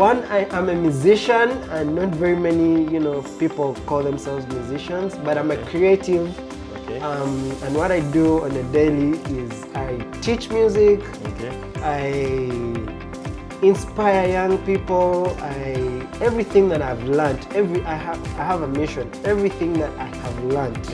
one, I am a musician, and not very many, people call themselves musicians, but I'm a creative. Okay. And what I do on a daily is I teach music. Okay. I inspire young people. Everything that I've learned, I have a mission. Everything that I have learned,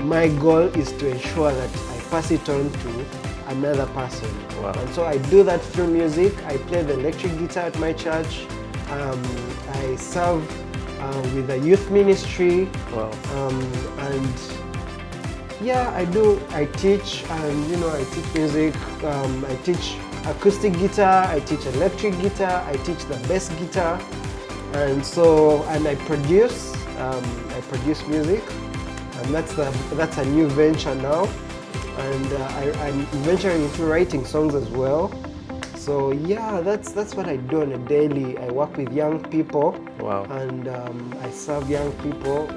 my goal is to ensure that I pass it on to another person. Wow. And so I do that through music. I play the electric guitar at my church. I serve with a youth ministry. Wow. And yeah, I teach, and I teach music. I teach acoustic guitar, I teach electric guitar, I teach the bass guitar, and I produce music, and that's a new venture now, and I'm venturing into writing songs as well. So yeah, that's what I do on a daily. I work with young people. Wow. And I serve young people.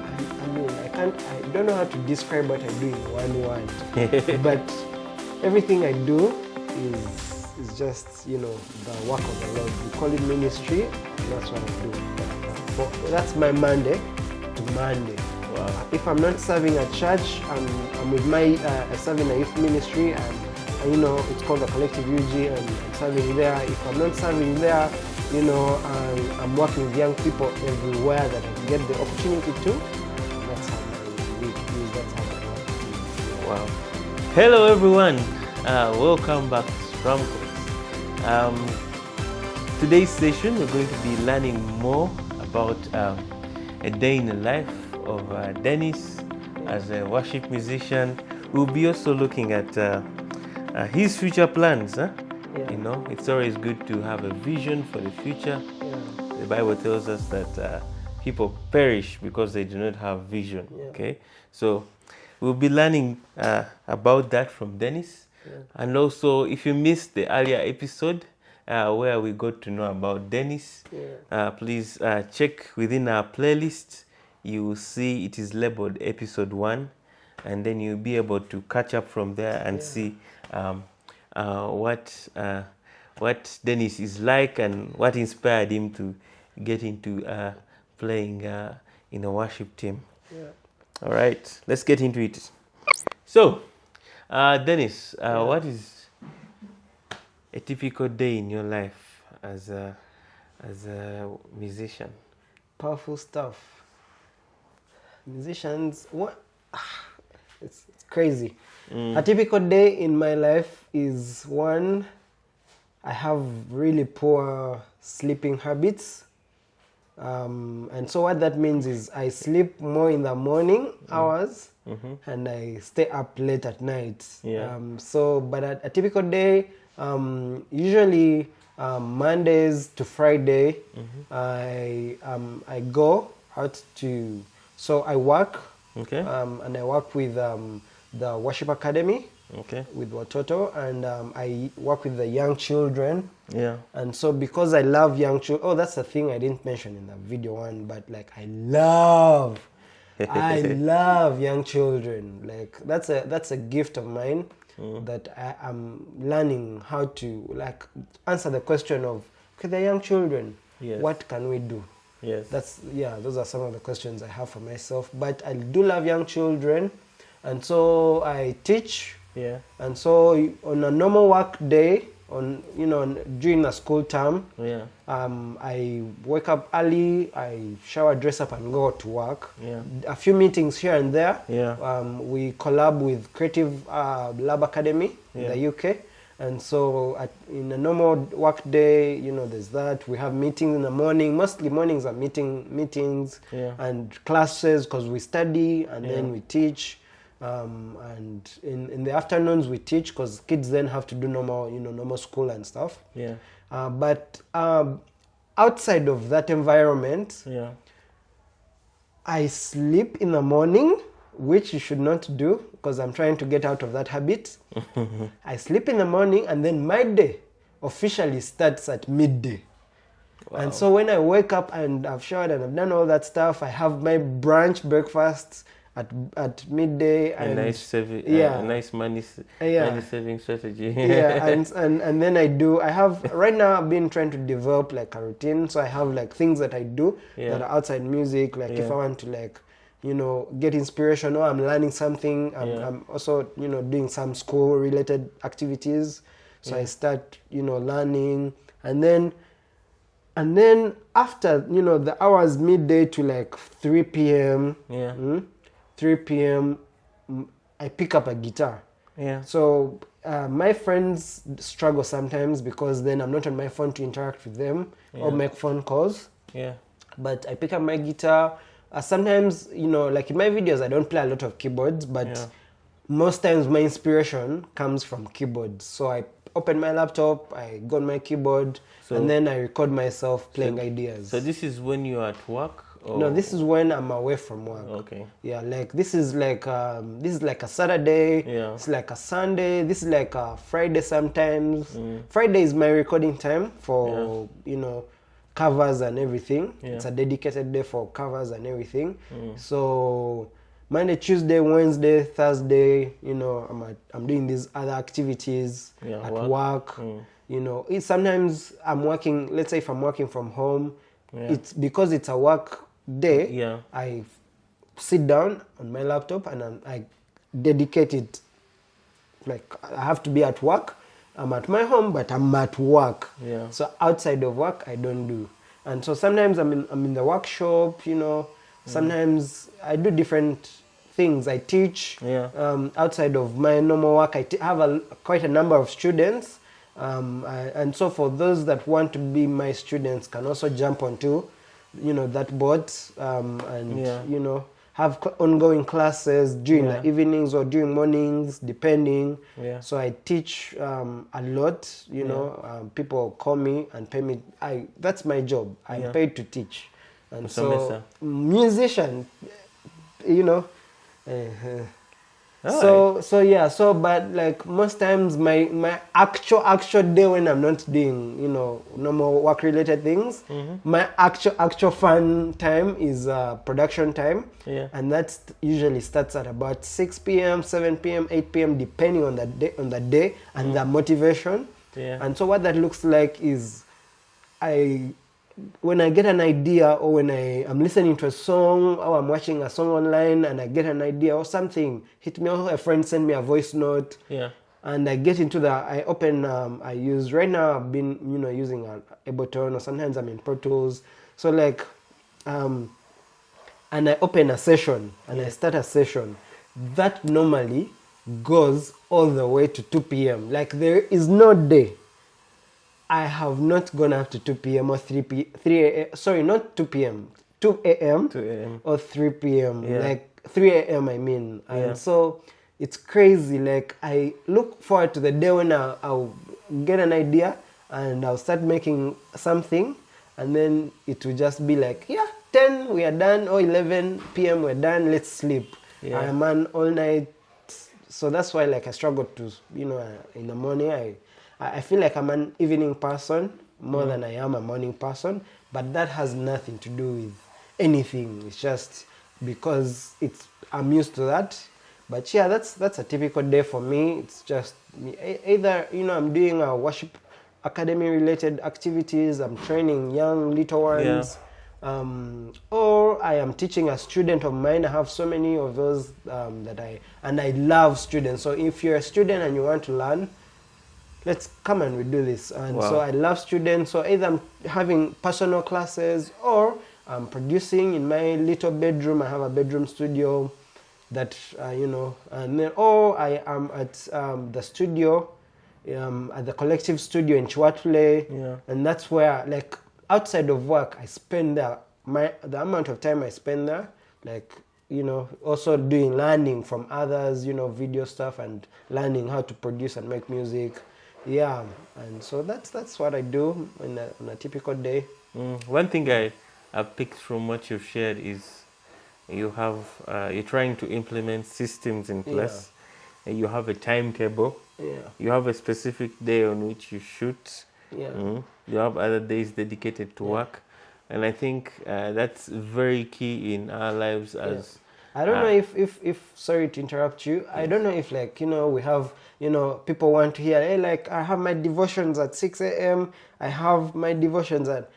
I don't know how to describe what I do in one word, but everything I do is just, the work of the Lord. We call it ministry, and that's what I do. That's my Monday to Monday. Wow. If I'm not serving at church, I'm with serving a youth ministry, and it's called the Collective UG, and I'm serving there. If I'm not serving there, I'm working with young people everywhere that I get the opportunity to. That's how my week is, that's how I work. Wow. Hello everyone, welcome back to STRUM. Today's session we're going to be learning more about a day in the life of Denis as a worship musician. We'll be also looking at his future plans. Yeah. It's always good to have a vision for the future. Yeah. The Bible tells us that people perish because they do not have vision. Yeah. Okay, so we'll be learning about that from Denis. Yeah. And also, if you missed the earlier episode where we got to know about Denis, please check within our playlist. You will see it is labeled episode 1, and then you'll be able to catch up from there and see what Denis is like and what inspired him to get into playing in a worship team. Yeah. All right, let's get into it. So, Denis, what is a typical day in your life as a musician? Powerful stuff. Musicians, what? It's crazy. A typical day in my life is one, I have really poor sleeping habits. And so what that means is I sleep more in the morning hours and I stay up late at night. Yeah. But a typical day, usually Mondays to Friday, I go out to, so I work. Okay. And I work with the Worship Academy, with Watoto, and I work with the young children. Yeah. And so because I love young children, that's the thing I didn't mention in the video one, but I love young children. Like that's a gift of mine that I am learning how to answer the question of, okay, they're young children. Yes. What can we do? Yes. Those are some of the questions I have for myself. But I do love young children, and so I teach. Yeah. And so on a normal work day, during the school term, I wake up early, I shower, dress up, and go to work. Yeah. A few meetings here and there. Yeah. We collab with Creative Lab Academy in the UK. And so in a normal work day, there's that. We have meetings in the morning. Mostly mornings are meetings and classes because we study and then we teach. And in the afternoons we teach because kids then have to do normal school and stuff. Yeah. But outside of that environment, I sleep in the morning, which you should not do because I'm trying to get out of that habit. I sleep in the morning and then my day officially starts at midday. Wow. And so when I wake up and I've showered and I've done all that stuff, I have my brunch breakfast, at midday. A And nice saving, yeah. a nice money saving strategy. Yeah, and then I have right now I've been trying to develop like a routine. So I have like things that I do that are outside music. Like if I want to like, you know, get inspiration or I'm learning something, I'm also, you know, doing some school related activities. So I start, you know, learning, and then after, you know, the hours midday to like 3 p.m. 3 p.m. I pick up a guitar. Yeah. So my friends struggle sometimes because then I'm not on my phone to interact with them or make phone calls. Yeah. But I pick up my guitar. Sometimes, you know, like in my videos, I don't play a lot of keyboards, but most times my inspiration comes from keyboards. So I open my laptop, I go on my keyboard, and then I record myself playing ideas. So this is when you're at work? Or? No, this is when I'm away from work. Okay. Yeah, like this is like a Saturday. Yeah. It's like a Sunday. This is like a Friday sometimes. Friday is my recording time for you know, covers and everything. It's a dedicated day for covers and everything. So Monday, Tuesday, Wednesday, Thursday, you know, I'm doing these other activities at work. You know, sometimes I'm working. Let's say if I'm working from home, it's because it's a work day. Yeah. I sit down on my laptop and I dedicate it. Like I have to be at work. I'm at my home, but I'm at work. Yeah. So outside of work, I don't do. And so sometimes I'm in the workshop. You know, sometimes I do different things. I teach. Yeah. Outside of my normal work, I have quite a number of students. And so for those that want to be my students can also jump onto, you know, that board and, you know, have ongoing classes during the evenings or during mornings, depending. Yeah. So I teach a lot, you know, people call me and pay me. That's my job. I'm paid to teach. And so musician, you know, so but like most times my actual day when I'm not doing, you know, normal work related things, my actual fun time is production time, and that usually starts at about 6 p.m., 7 p.m., 8 p.m. depending on the day and the motivation. And so what that looks like is when I get an idea, or when I'm listening to a song, or I'm watching a song online and I get an idea or something, hit me, or a friend send me a voice note, and I get into I open, I use, right now I've been, you know, using Ableton, or sometimes I'm in Pro Tools, so like, and I open a session, and I start a session, that normally goes all the way to 2 p.m. Like there is no day I have not gone up to 2 p.m. or 3 a.m. Sorry, not 2 p.m. 2 a.m. or 3 p.m. Like 3 a.m. I mean. And so it's crazy. Like I look forward to the day when I'll get an idea and I'll start making something, and then it will just be like, 10 we are done, or 11 p.m. we're done, let's sleep. I'm on all night. So that's why like I struggle to, you know, in the morning I feel like I'm an evening person more than I am a morning person, but that has nothing to do with anything. It's just because I'm used to that. But yeah, that's a typical day for me. It's just either, you know, I'm doing a worship academy related activities, I'm training young little ones, or I am teaching a student of mine. I have so many of those I love students. So if you're a student and you want to learn, let's come and we do this. And so I love students. So either I'm having personal classes, or I'm producing in my little bedroom. I have a bedroom studio that, you know, and then, or I am at the studio, at the collective studio in Chiwatule. And that's where, like, outside of work, I spend the amount of time I spend there, like, you know, also doing learning from others, you know, video stuff, and learning how to produce and make music. Yeah, and so that's what I do on a typical day. One thing I picked from what you've shared is you're trying to implement systems in place. And you have a timetable. You have a specific day on which you shoot. You have other days dedicated to work, and I think that's very key in our lives as I don't know if sorry to interrupt you. I don't know if like, we have, people want to hear, hey, like I have my devotions at 6 a.m. I have my devotions at,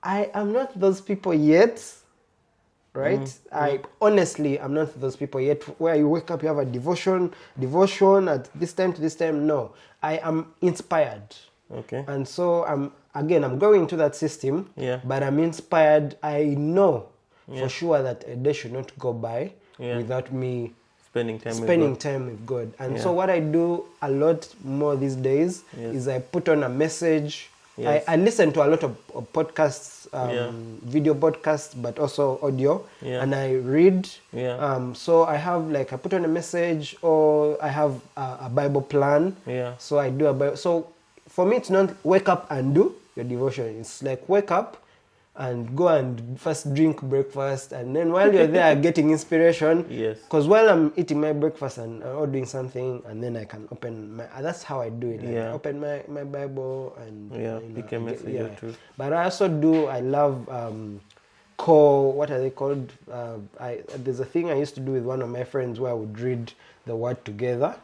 I am not those people yet, right? I honestly, I'm not those people yet where you wake up, you have a devotion at this time to this time. No, I am inspired. Okay. And so I'm going into that system, but I'm inspired. I know for sure that a day should not go by without me spending time with God. And so what I do a lot more these days is I put on a message. I listen to a lot of podcasts, video podcasts, but also audio, and I read. So I have I put on a message, or I have a Bible plan. So I do a Bible. So for me, it's not wake up and do your devotion. It's like wake up and go and first drink breakfast, and then while you're there getting inspiration, because while I'm eating my breakfast and or doing something, and then I can open my, that's how I do it. I open my Bible and pick a message or two. But I also do, I love what are they called? There's a thing I used to do with one of my friends where I would read the word together.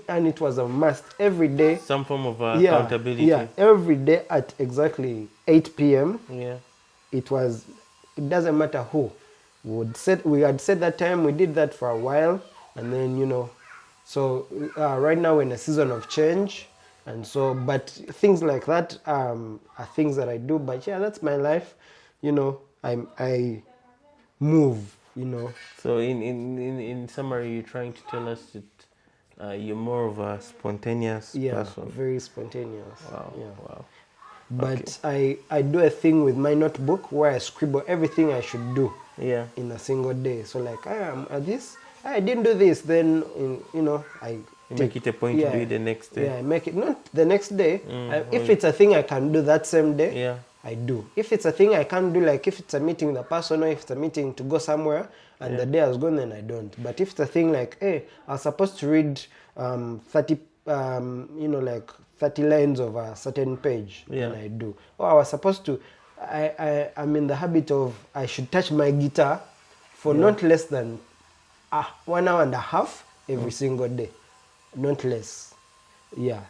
And it was a must every day. Some form of accountability. Yeah, every day at exactly 8 p.m. It doesn't matter who. We had set that time, we did that for a while, and then, so right now we're in a season of change. And so, but things like that are things that I do. But that's my life. I move, So in summary, you're trying to tell us that you're more of a spontaneous person. Very spontaneous. Wow. But I do a thing with my notebook where I scribble everything I should do in a single day. So like, I am at this, I didn't do this, then I make it a point to do it the next day. I make it not the next day. If it's a thing I can do that same day, I do. If it's a thing I can't do, like if it's a meeting with a person, or if it's a meeting to go somewhere and the day has gone, then I don't. But if it's a thing like, hey, I was supposed to read 30 lines of a certain page, then I do. Or I was supposed to, I'm in the habit of, I should touch my guitar for not less than 1 hour and a half every single day. Not less.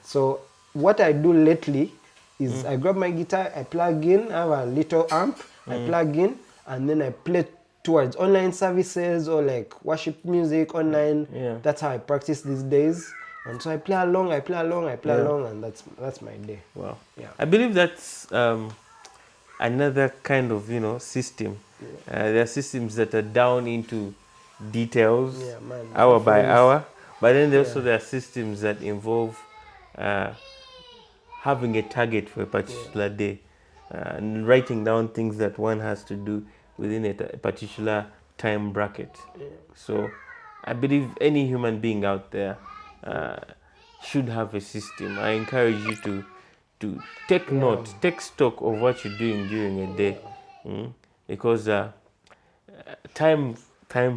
So what I do lately is I grab my guitar, I plug in, I have a little amp, I plug in, and then I play towards online services or like worship music online. That's how I practice these days. And so I play along, and that's my day. Wow. I believe that's another kind of system. There are systems that are down into details, hour by hour. But then there are systems that involve having a target for a particular day, and writing down things that one has to do within a particular time bracket. So I believe any human being out there should have a system. I encourage you to take note, take stock of what you're doing during a day, because time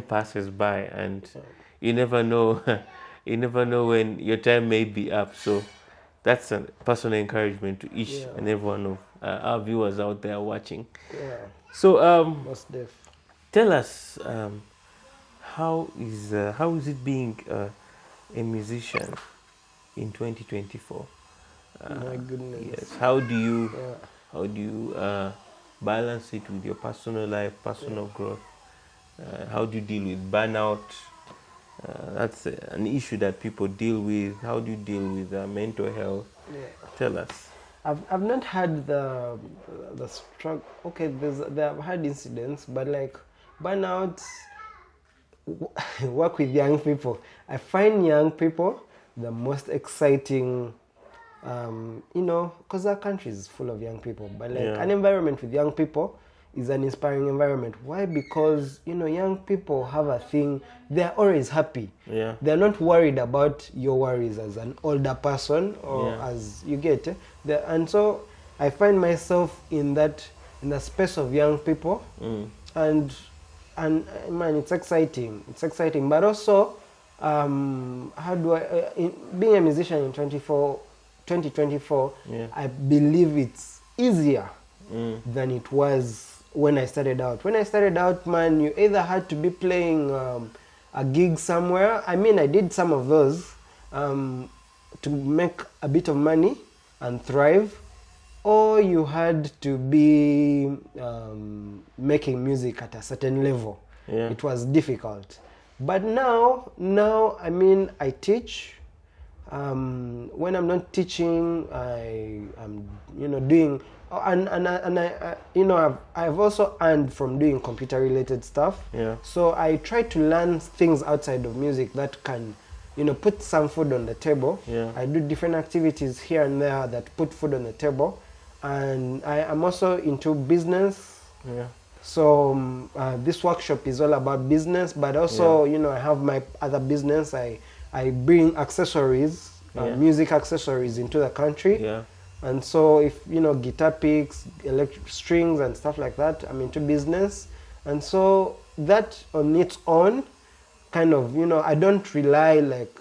passes by, and you never know. You never know when your time may be up. So that's a personal encouragement to each and every one of our viewers out there watching. So tell us, how is it being a musician in 2024? My goodness. Yes. How do you balance it with your personal life, personal growth? How do you deal with burnout? That's an issue that people deal with. How do you deal with mental health? Tell us. I've not had the struggle. Okay, I've had incidents, but like burnout. Work with young people. I find young people the most exciting. Because our country is full of young people, but like an environment with young people is an inspiring environment. Why? Because young people have a thing. They're always happy. They're not worried about your worries as an older person or as you get. And so I find myself in the space of young people, and man, it's exciting. It's exciting, but also how do I? Being a musician in 2024, I believe it's easier than it was when I started out. When I started out, man, you either had to be playing a gig somewhere. I mean, I did some of those to make a bit of money and thrive, or you had to be making music at a certain level. Yeah. It was difficult. But now, I mean, I teach. When I'm not teaching, I am, doing, and I I've also earned from doing computer-related stuff. Yeah. So I try to learn things outside of music that can, put some food on the table. Yeah. I do different activities here and there that put food on the table, and I am also into business. Yeah. So this workshop is all about business, but also, I have my other business. I bring accessories, music accessories into the country. Yeah. And so if, guitar picks, electric strings and stuff like that, I'm into business. And so that on its own, kind of, I don't rely like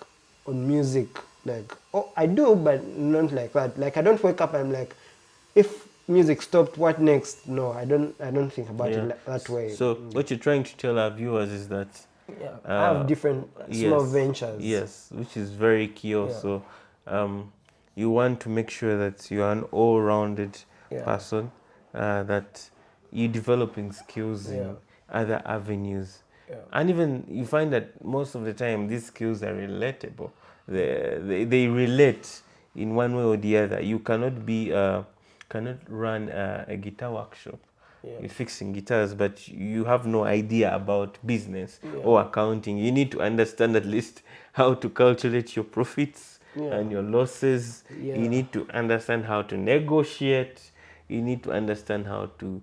on music. Like, I do, but not like that. Like, I don't wake up and I'm like, if music stopped, what next? No, I don't think about it that way. So what you're trying to tell our viewers is that I have different small ventures. Yes, which is very key also. You want to make sure that you are an all-rounded person, that you're developing skills in other avenues. And even you find that most of the time these skills are relatable. They relate in one way or the other. You cannot run a guitar workshop. You're fixing guitars, but you have no idea about business or accounting. You need to understand at least how to calculate your profits and your losses. You need to understand how to negotiate. You need to understand how to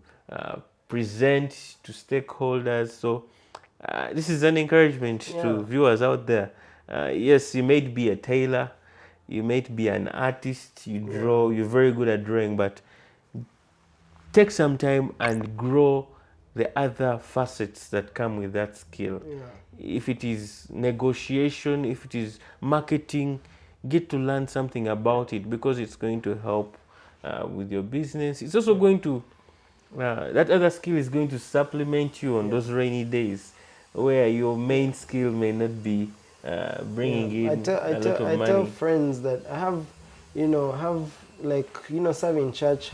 present to stakeholders. So this is an encouragement to viewers out there. Yes, you may be a tailor, you may be an artist, you draw, you're very good at drawing, but take some time and grow the other facets that come with that skill. If it is negotiation, if it is marketing, get to learn something about it, because it's going to help with your business. It's also going to, that other skill is going to supplement you on those rainy days where your main skill may not be bringing in a lot of money. I tell friends that I have, serving church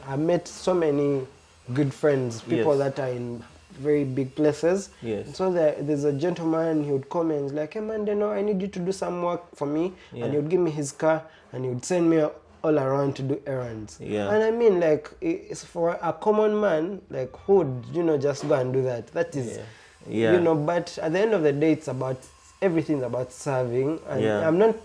I met so many good friends, people that are in very big places. So there's a gentleman, he would come and he's like, hey man, I need you to do some work for me. And he would give me his car and he would send me all around to do errands. And I mean, like, it's for a common man, like, who would, just go and do that? That is, but at the end of the day, everything's about serving. And I'm not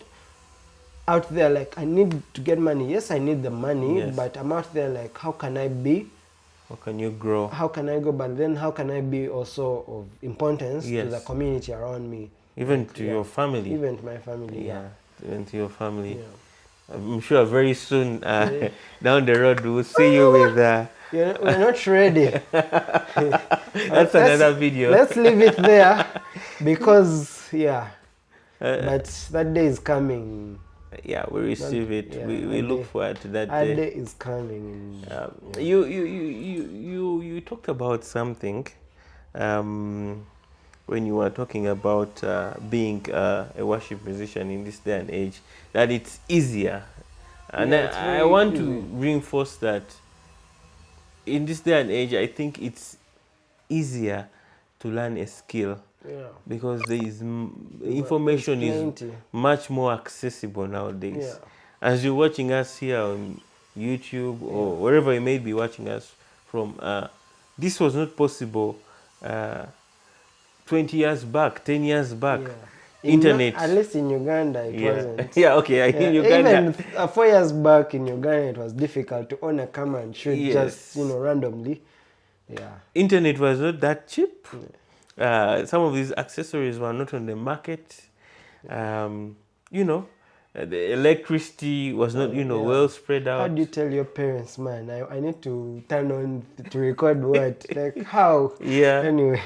out there like, I need to get money. Yes, I need the money, but I'm out there like, how can I be? How can you grow? How can I go? But then how can I be also of importance to the community around me? Even to your family. Even to my family, Even to your family. I'm sure very soon down the road we'll see you with... we're not ready. That's another video. Let's leave it there because, but that day is coming. We receive it. We look forward to that day. That day is coming. You talked about something when you were talking about being a worship musician in this day and age, that it's easier. And I want to reinforce that in this day and age, I think it's easier to learn a skill. Because there is information is much more accessible nowadays. As you're watching us here on YouTube or wherever you may be watching us from, this was not possible 20 years back, 10 years back. Internet. At least in Uganda, it wasn't. In Uganda. Even 4 years back in Uganda, it was difficult to own a camera and shoot just, randomly. Internet was not that cheap. Some of these accessories were not on the market. The electricity was not, well spread out. How do you tell your parents, man, I need to turn on to record what? Like, how? Anyway,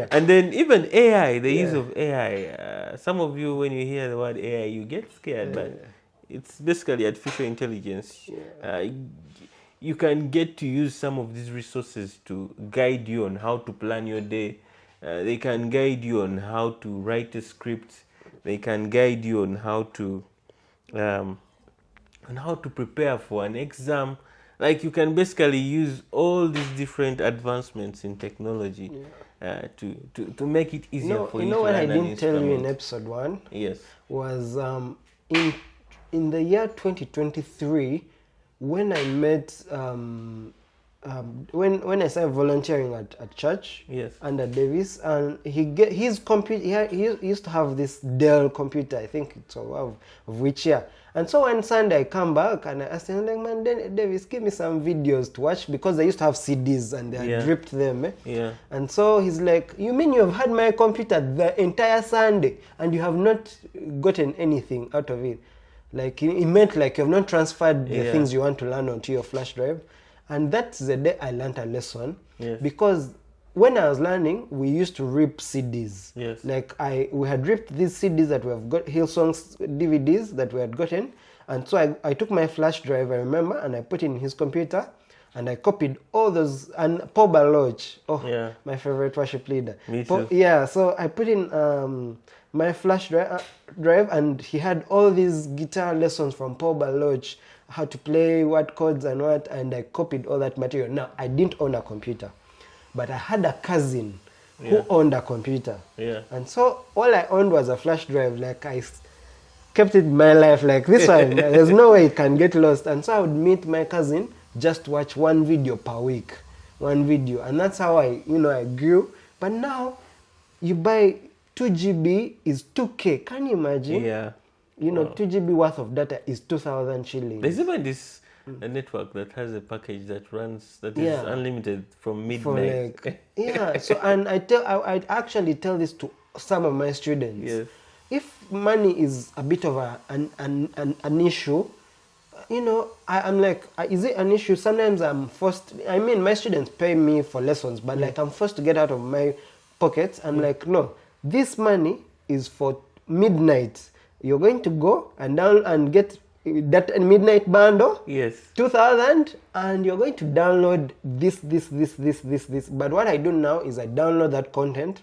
And then even AI, the use of AI. Some of you, when you hear the word AI, you get scared, but it's basically artificial intelligence. you can get to use some of these resources to guide you on how to plan your day. They can guide you on how to write a script. They can guide you on how to prepare for an exam. Like, you can basically use all these different advancements in technology to make it easier for you to what learn I an didn't tell you in instrument. episode 1? Yes. Was in the year 2023, when I met when I started volunteering at church. Yes. Under Davis, and his computer. He used to have this Dell computer. I think it's of which year. And so one Sunday I come back and I asked him, like, man, Davis, give me some videos to watch, because they used to have CDs and they had ripped them. Yeah. And so he's like, you mean you've had my computer the entire Sunday and you have not gotten anything out of it? Like, he meant like you have not transferred the things you want to learn onto your flash drive. And that's the day I learned a lesson. Yes. Because when I was learning, we used to rip CDs. Yes. Like, we had ripped these CDs that we have got, Hillsong's DVDs that we had gotten. And so I took my flash drive, I remember, and I put it in his computer. And I copied all those, and Paul Baloch, my favorite worship leader. Me too. So I put in my flash drive, and he had all these guitar lessons from Paul Baloch, how to play what chords and what, and I copied all that material. Now, I didn't own a computer, but I had a cousin who owned a computer. Yeah. And so all I owned was a flash drive. Like, I kept it in my life like this one. There's no way it can get lost. And so I would meet my cousin, just watch one video per week. One video. And that's how I grew. But now, you buy 2 GB is 2K. Can you imagine? Yeah. 2 GB worth of data is 2,000 shillings. There's even this a network that has a package that is unlimited from midnight. So, and I actually tell this to some of my students. Yes. If money is a bit of an issue, I'm like, is it an issue? Sometimes I'm forced. I mean, my students pay me for lessons, but like, I'm forced to get out of my pockets. I'm like, no, this money is for midnight. You're going to go and get that midnight bundle. Yes. 2,000, and you're going to download this. But what I do now is I download that content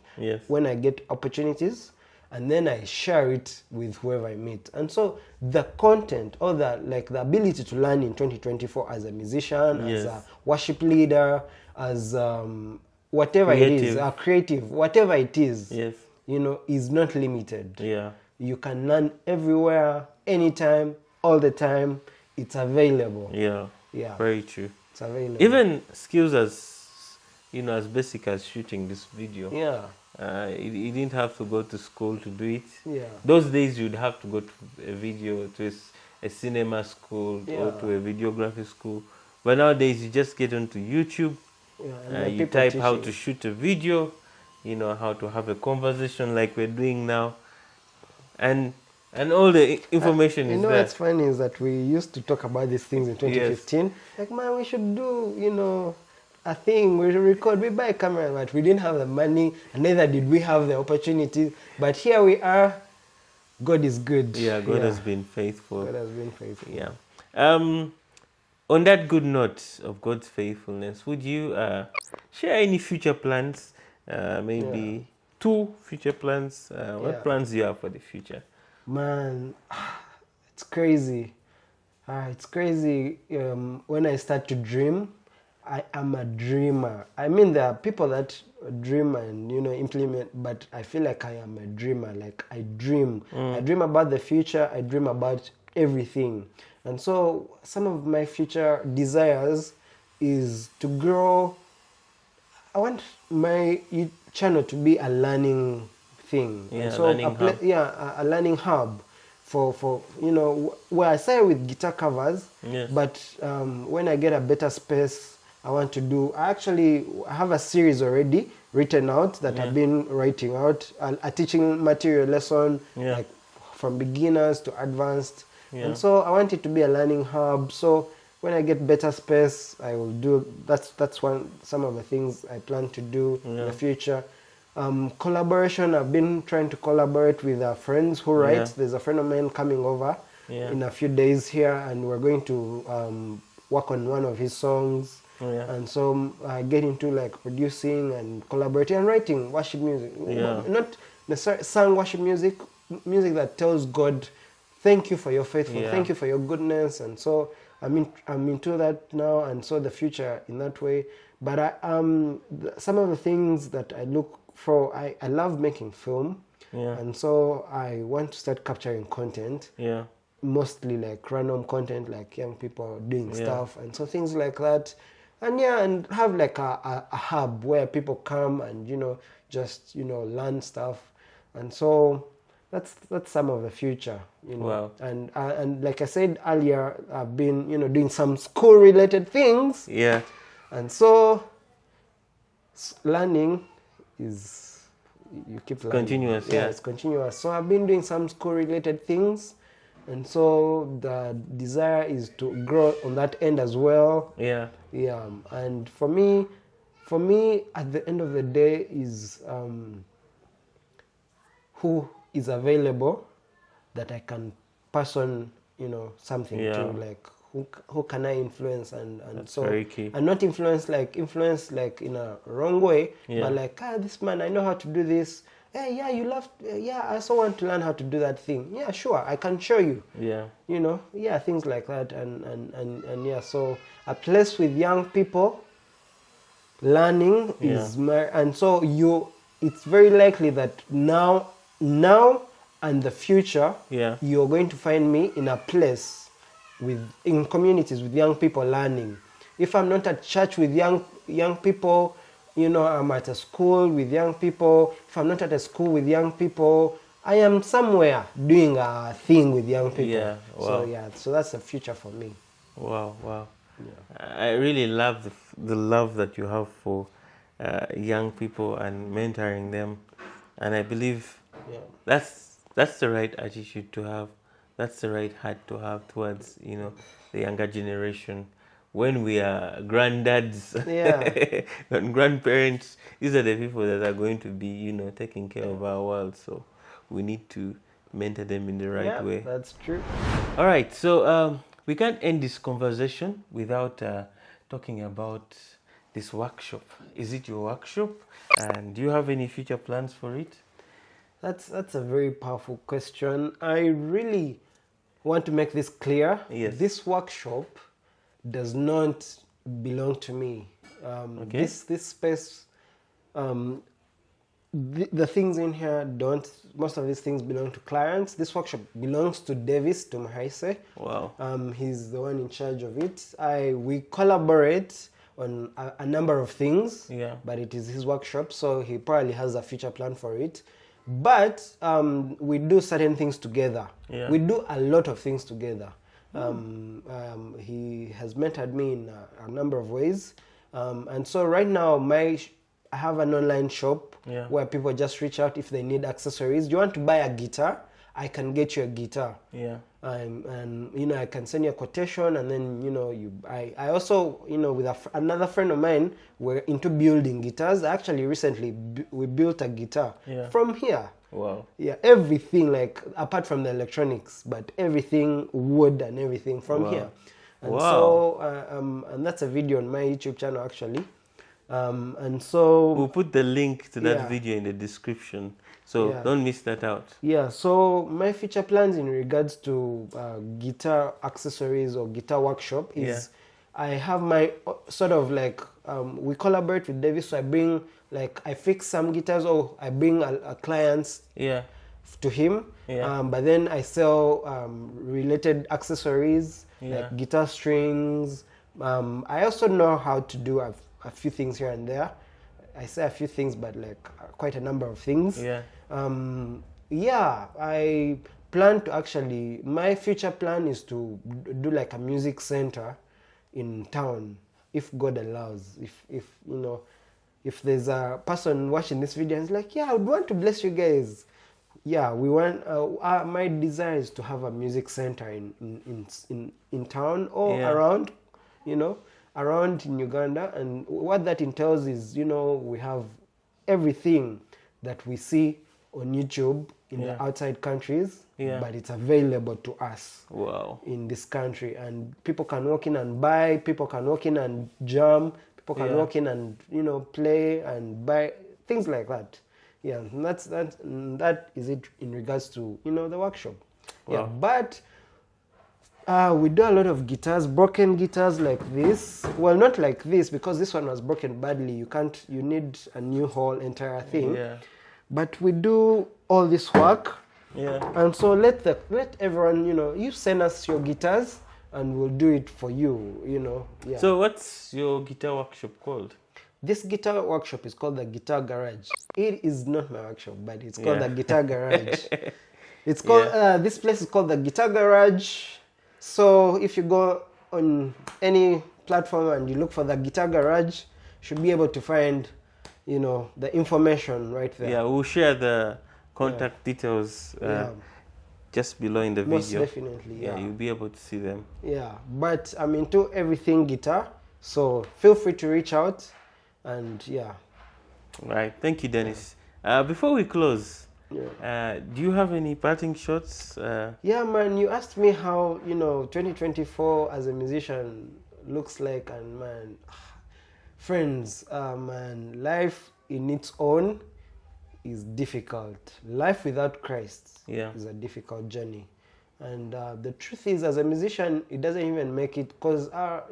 when I get opportunities, and then I share it with whoever I meet. And so the content, or the ability to learn in 2024 as a musician, as a worship leader, as whatever it is, a creative, whatever it is, is not limited. Yeah. You can learn everywhere, anytime, all the time. It's available. Yeah. Yeah. Very true. It's available. Even skills as basic as shooting this video. Yeah. You didn't have to go to school to do it. Yeah. Those days you'd have to go to a cinema school or to a videography school. But nowadays you just get onto YouTube. Yeah, you type how to shoot a video, how to have a conversation like we're doing now. And all the information is there. What's funny is that we used to talk about these things in 2015. Yes. Like, man, we should do, a thing. We record, we buy a camera, but we didn't have the money, and neither did we have the opportunity. But here we are. God is good. Yeah, God has been faithful. God has been faithful. Yeah. On that good note of God's faithfulness, would you share any future plans? Maybe 2 future plans. What plans do you have for the future? Man, it's crazy. It's crazy. When I start to dream, I am a dreamer. I mean, there are people that dream and implement, but I feel like I am a dreamer. Like, I dream. I dream about the future. I dream about everything. And so some of my future desires is to grow. I want my channel to be a learning thing. Yeah, so a learning hub for where I started with guitar covers. Yes. But when I get a better space, I actually have a series already written out that I've been writing out, a teaching material lesson, like from beginners to advanced. And so I want it to be a learning hub. So when I get better space, I will do. That's some of the things I plan to do in the future. Collaboration. I've been trying to collaborate with friends who write. There's a friend of mine coming over in a few days here, and we're going to work on one of his songs. Yeah. And so I get into like producing and collaborating and writing worship music. Yeah. Not necessarily sung worship music, music that tells God, thank you for your faithfulness, Yeah. thank you for your goodness. And so I'm into that now, and so the future in that way. But some of the things that I look for, I love making film. Yeah. And so I want to start capturing content. Yeah. Mostly like random content, like young people doing Yeah. stuff, and so things like that. And and have like a hub where people come and just learn stuff. And so that's some of the future. Wow. And like I said earlier, I've been doing some school related things. Yeah. And so learning is, you keep learning. Continuous, yeah. It's continuous. So I've been doing some school related things, and so the desire is to grow on that end as well. Yeah. Yeah. And for me at the end of the day is who is available that I can pass on something Yeah. to, like who can I influence, and That's so very key. and not influence like in a wrong way, Yeah. but like, this man, I know how to do this. Hey, yeah, you love, yeah, I also want to learn how to do that thing. Yeah, sure, I can show you. Yeah. Yeah, things like that. And yeah, so a place with young people learning is and so it's very likely that now and the future, Yeah. you're going to find me in a place in communities with young people learning. If I'm not at church with young people, I'm at a school with young people. If I'm not at a school with young people, I am somewhere doing a thing with young people. Yeah, wow. So so that's the future for me. Wow, wow. Yeah. I really love the love that you have for young people and mentoring them, and I believe that's the right attitude to have. That's the right heart to have towards the younger generation. When we are granddads and grandparents, these are the people that are going to be taking care of our world. So we need to mentor them in the right way. That's true. All right, so we can't end this conversation without talking about this workshop. Is it your workshop? And do you have any future plans for it? That's a very powerful question. I really want to make this clear. Yes. This workshop does not belong to me. Okay. This space, the things in here don't. Most of these things belong to clients. This workshop belongs to Denis A. Wow. He's the one in charge of it. We collaborate on a number of things. Yeah. But it is his workshop, so he probably has a future plan for it. But we do certain things together. Yeah. We do a lot of things together. He has mentored me in a number of ways. And so right now, I have an online shop where people just reach out if they need accessories. You want to buy a guitar? I can get you a guitar. Yeah. And I can send you a quotation, and then I also with another friend of mine, we're into building guitars. Actually, recently we built a guitar from here. Wow. Yeah, everything, like apart from the electronics, but everything wood and everything from here. And so and that's a video on my YouTube channel actually. And so we'll put the link to that video in the description, so don't miss that out. Yeah, so my future plans in regards to guitar accessories or guitar workshop is I have my sort of like we collaborate with Davis, so I fix some guitars, or I bring a clients to him, but then I sell related accessories like guitar strings. I also know how to do a few things here and there. I say a few things, but like quite a number of things. I plan to actually, my future plan is to do like a music center in town, if God allows. If there's a person watching this video and is like, I would want to bless you guys. We want. My desire is to have a music center in town or around, around in Uganda. And what that entails is, we have everything that we see on YouTube in Yeah. the outside countries, Yeah. but it's available to us Wow. in this country, and people can walk in and buy, people can walk in and jam, people can Yeah. walk in and play and buy things like that. Yeah, and that is it in regards to the workshop. Yeah, Wow. but we do a lot of guitars, broken guitars like this. Well, not like this, because this one was broken badly. You need a new whole entire thing. Yeah. But we do all this work. Yeah. And so let everyone, you send us your guitars and we'll do it for you, Yeah. So what's your guitar workshop called? This guitar workshop is called the Guitar Garage. It is not my workshop, but it's called Yeah. the Guitar Garage. It's called this place is called the Guitar Garage. So if you go on any platform and you look for the Guitar Garage, you should be able to find, the information right there. Yeah, we'll share the contact details just below in the Most video. definitely, yeah. You'll be able to see them. Yeah, but I'm into everything guitar, so feel free to reach out, and yeah. Right. Thank you, Dennis. Before we close, do you have any parting shots? Yeah, man, you asked me how 2024 as a musician looks like, and man, friends, man, life in its own is difficult. Life without Christ is a difficult journey. And the truth is, as a musician, it doesn't even make it, because our,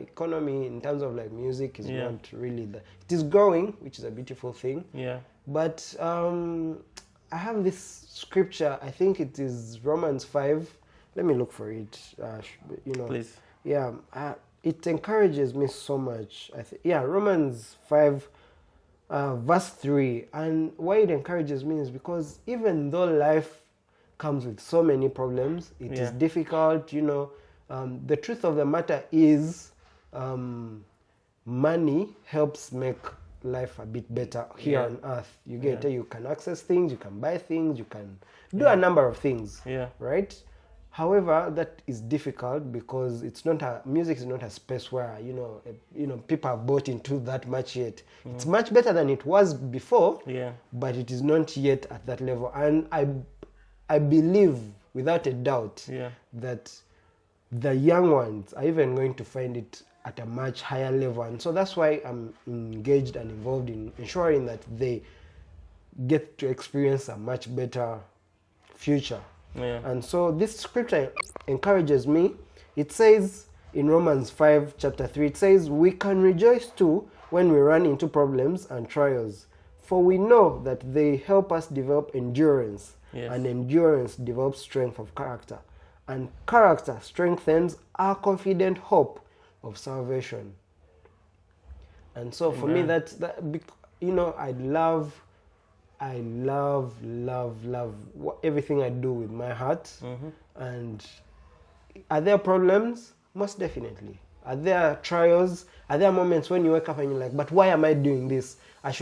economy in terms of like music is not really it is growing, which is a beautiful thing. Yeah. But I have this scripture, I think it is Romans 5. Let me look for it. Please. Yeah, it encourages me so much. Romans 5. Verse 3, and why it encourages me is because even though life comes with so many problems, it is difficult, the truth of the matter is money helps make life a bit better here on earth. You can access things, you can buy things, you can do a number of things, right? However, that is difficult because music is not a space where people have bought into that much yet. It's much better than it was before, but it is not yet at that level. And I believe without a doubt that the young ones are even going to find it at a much higher level. And so that's why I'm engaged and involved in ensuring that they get to experience a much better future. And so this scripture encourages me. It says in Romans 5 chapter 3, it says, we can rejoice too when we run into problems and trials, for we know that they help us develop endurance, and endurance develops strength of character, and character strengthens our confident hope of salvation. And so for me, I love everything I do with my heart. And are there problems? Most definitely. Are there trials? Are there moments when you wake up and you're like, but why am I doing this? I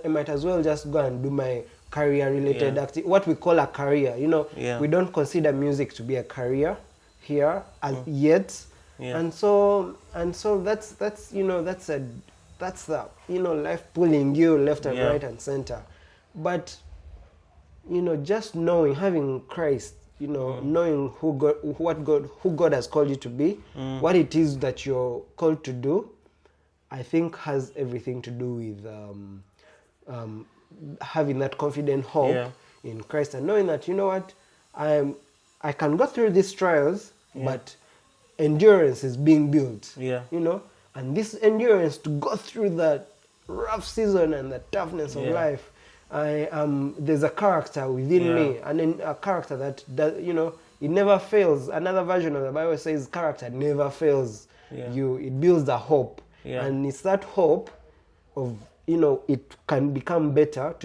might as well just go and do my career-related activity, what we call a career. We don't consider music to be a career here as yet. And so that's the life pulling you left and right and center. But just having Christ, knowing who God has called you to be, what it is that you're called to do, I think has everything to do with having that confident hope in Christ, and knowing that I can go through these trials, but endurance is being built. And this endurance to go through that rough season and the toughness of life, there's a character within me, and then a character that it never fails. Another version of the Bible says character never fails you. It builds a hope, and it's that hope of it can become better.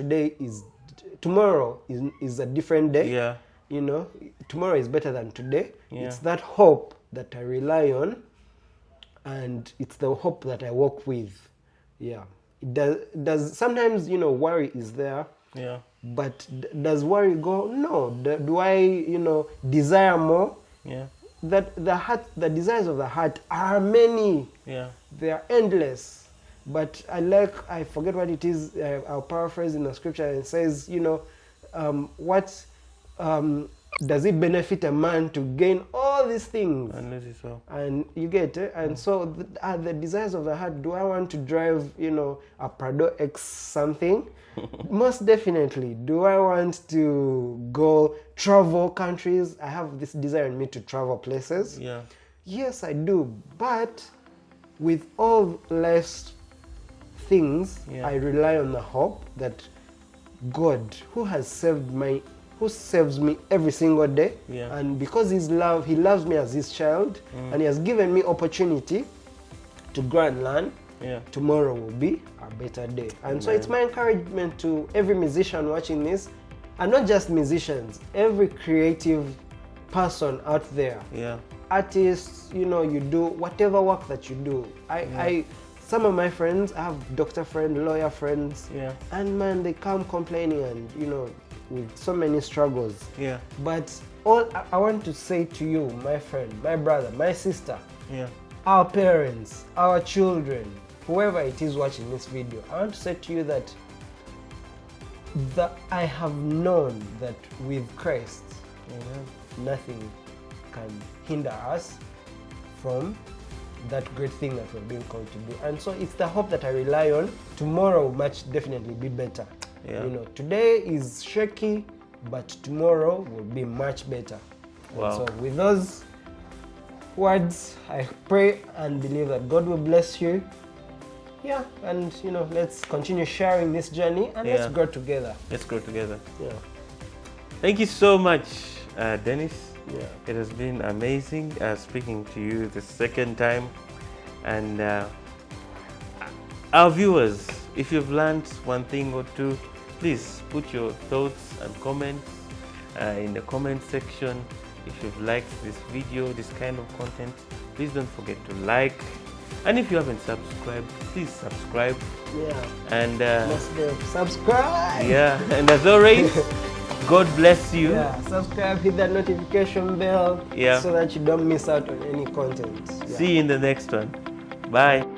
Tomorrow is a different day. Tomorrow is better than today. It's that hope that I rely on, and it's the hope that I walk with. It does sometimes worry is there, but does worry go? No. Do I desire more? That the desires of the heart are many. They are endless. But I forget what it is, I'll paraphrase in the scripture, and it says, what does it benefit a man to gain all these things? Unless it's so. And you get it? And so the desires of the heart, do I want to drive, a Prado X something? Most definitely. Do I want to go travel countries? I have this desire in me to travel places. Yeah. Yes, I do. But with all life's things, I rely on the hope that God, who saves me every single day, and because He loves me as His child, and He has given me opportunity to grow and learn. Tomorrow will be a better day. And so it's my encouragement to every musician watching this, and not just musicians, every creative person out there, artists, you do whatever work that you do. Some of my friends, I have doctor friends, lawyer friends, and man, they come complaining and with so many struggles. But all I want to say to you, my friend, my brother, my sister, our parents, our children, whoever it is watching this video, I want to say to you that I have known that with Christ, nothing can hinder us from that great thing that we're being called to do. And so it's the hope that I rely on. Tomorrow will much definitely be better. Today is shaky, but tomorrow will be much better. And so with those words, I pray and believe that God will bless you. And let's continue sharing this journey, and let's grow together. Let's grow together. Thank you so much, Denis. It has been amazing speaking to you the second time. And our viewers, if you've learned one thing or two, please put your thoughts and comments in the comment section. If you've liked this video, this kind of content, please don't forget to like. And if you haven't subscribed, please subscribe. And subscribe. And as always, God bless you. Subscribe, hit that notification bell so that you don't miss out on any content. See you in the next one. Bye.